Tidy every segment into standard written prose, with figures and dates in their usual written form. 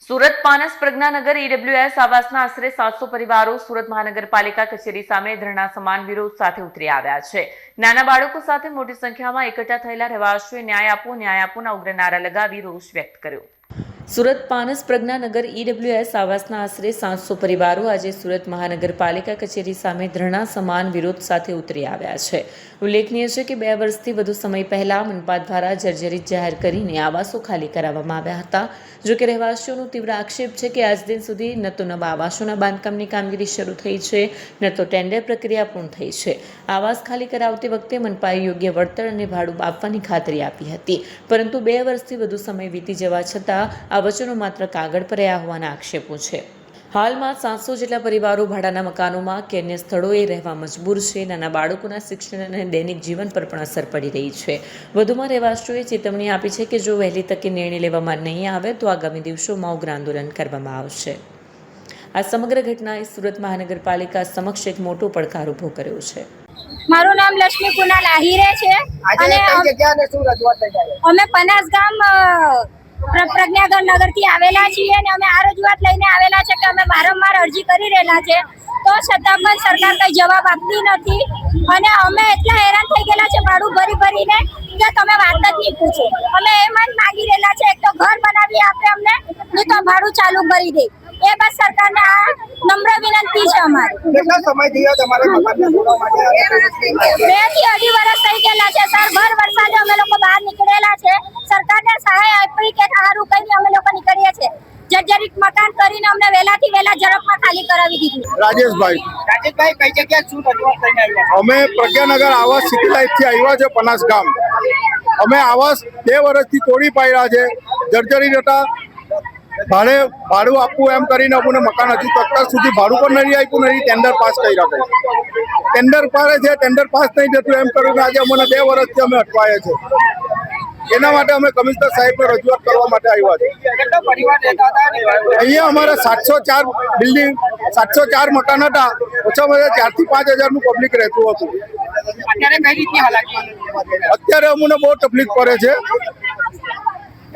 Surat Panas પ્રજ્ઞાનગર EWS આવાસના આશરે 700 પરિવારો સુરત મહાનગરપાલિકા કચેરી સામે ધરણા સમાન વિરોધ સાથે ઉતરી આવ્યા છે। નાના બાળકો સાથે મોટી સંખ્યામાં એકઠા થયેલા રહેવાસીઓએ ન્યાય આપોના ઉગ્ર નારા લગાવી રોષ વ્યક્ત કર્યો। સુરત પાનસ પ્રજ્ઞાનગર ઈડબ્લ્યુએસ આવાસના આશરે 700 પરિવારો આજે સુરત મહાનગરપાલિકા કચેરી સામે ધરણા સમાન વિરોધ સાથે ઉતરી આવ્યા છે। ઉલ્લેખનીય છે કે 2 વર્ષથી વધુ સમય પહેલા મનપા દ્વારા જર્જરિત જાહેર કરીને આવાસો ખાલી કરાવવામાં આવ્યા હતા। જો કે રહેવાસીઓનો તીવ્ર આક્ષેપ છે કે આજ દિન સુધી ન તો નવા આવાસોના બાંધકામની કામગીરી શરૂ થઈ છે, ન તો ટેન્ડર પ્રક્રિયા પૂર્ણ થઈ છે। આવાસ ખાલી કરાવતી વખતે મનપાએ યોગ્ય વળતર અને ભાડું આપવાની ખાતરી આપી હતી, પરંતુ 2 વર્ષથી વધુ સમય વીતી જવા છતાં આ વચનો માત્ર કાગળ પર રહ્યા હોવાના આક્ષેપો છે। હાલમાં 700 જેટલા પરિવારો ભાડાના મકાનોમાં કે અન્ય સ્થળોએ રહેવા મજબૂર છે। નાના બાળકોના શિક્ષણ અને દૈનિક જીવન પર પણ અસર પડી રહી છે। વધુમાં રહેવાસીઓએ ચેતવણી આપી છે કે જો વહેલી તકે નિર્ણય લેવામાં નહીં આવે તો આગામી દિવસોમાં ઉગ્ર આંદોલન કરવામાં આવશે। આ સમગ્ર ઘટનાએ સુરત મહાનગરપાલિકા સમક્ષ એક મોટો પડકાર ઊભો કર્યો છે। મારું નામ લક્ષ્મી કુનાલ આહિરે છે અને અમે પનાસ ગામ પ્રજ્ઞાગર નગરથી આવેલા છીએ અને અમે આ રજૂઆત લઈને આવેલા છે કે અમે વારંવાર અરજી કરી રહેલા છે, તો છતાં પણ સરકાર કંઈ જવાબ આપતી નથી અને અમે એટલા હેરાન થઈ ગયેલા છે ભાડું ભરીને કે તમે વાત જ નહીં પૂછો। અમે એમ જ માગી રહેલા છે, એક તો ઘર બનાવી આપે અમને, નહીં તો ભાડું ચાલુ કરી દે। એ બસ સરકારને આ નમ્ર વિનંતી છે અમારી। કેટલા સમય થયો તમારે મકાનને જોડવા માટે? 2 થી 2.5 વર્ષ થઈ ગયેલા છે સર। ભર વરસાદે અમે લોકો બહાર નીકળેલા છે, સરકારને સહાય આપી કે સારું કઈ અમે લોકો નીકળીએ છીએ। જર્જરિત મકાન કરીને અમને વહેલાથી વહેલા ઝડપમાં ખાલી કરાવી દીધું। રાજેશભાઈ, કઈ જગ્યાએ શું રજૂઆત લઈને આવ્યા? અમે પ્રજ્ઞાનગર આવાસ સિટી લાઈફથી આવ્યા છે પનાસ ગામ। અમે આવાસ 2 વર્ષથી તોડી પાડ્યા છે, જર્જરિત હતા। ભાડું આપવું એમ કરીને અમને મકાન હજુ અત્યાર સુધી ભાડું પણ નહીં આપ્યું, નહીં ટેન્ડર પાસ કર્યા છે। ટેન્ડર પાડે છે, ટેન્ડર પાસ નહીં થતું એમ કરીને આજે અમને 2 વર્ષથી અમે અટવાયા છે। એના માટે અમે કમિશનર સાહેબને રજૂઆત કરવા માટે આવ્યા છે। અહીંયા અમારે 704 બિલ્ડિંગ 704 મકાન હતા, ઓછામાં ઓછા 4 થી 5 હજારનું પબ્લિક રહેતું હતું। અત્યારે અમને બહુ તકલીફ પડે છે।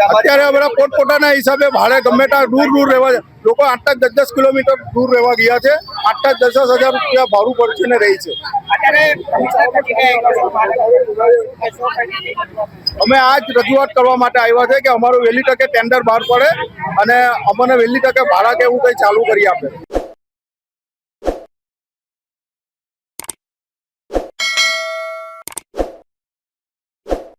અત્યારે બધા પોતપોતાના હિસાબે ભાડે ગમે ત્યાં દૂર રહેવા લોકો 8-10 કિલોમીટર દૂર રહેવા ગયા છે। 8-10 હજાર રૂપિયા ભાડું ભરીને રહી છે। અમે આજ રજૂઆત કરવા માટે આવ્યા છે કે અમારું વહેલી તકે ટેન્ડર બહાર પડે અને અમને વહેલી તકે ભાડા કે એવું કંઈ ચાલુ કરી આપે।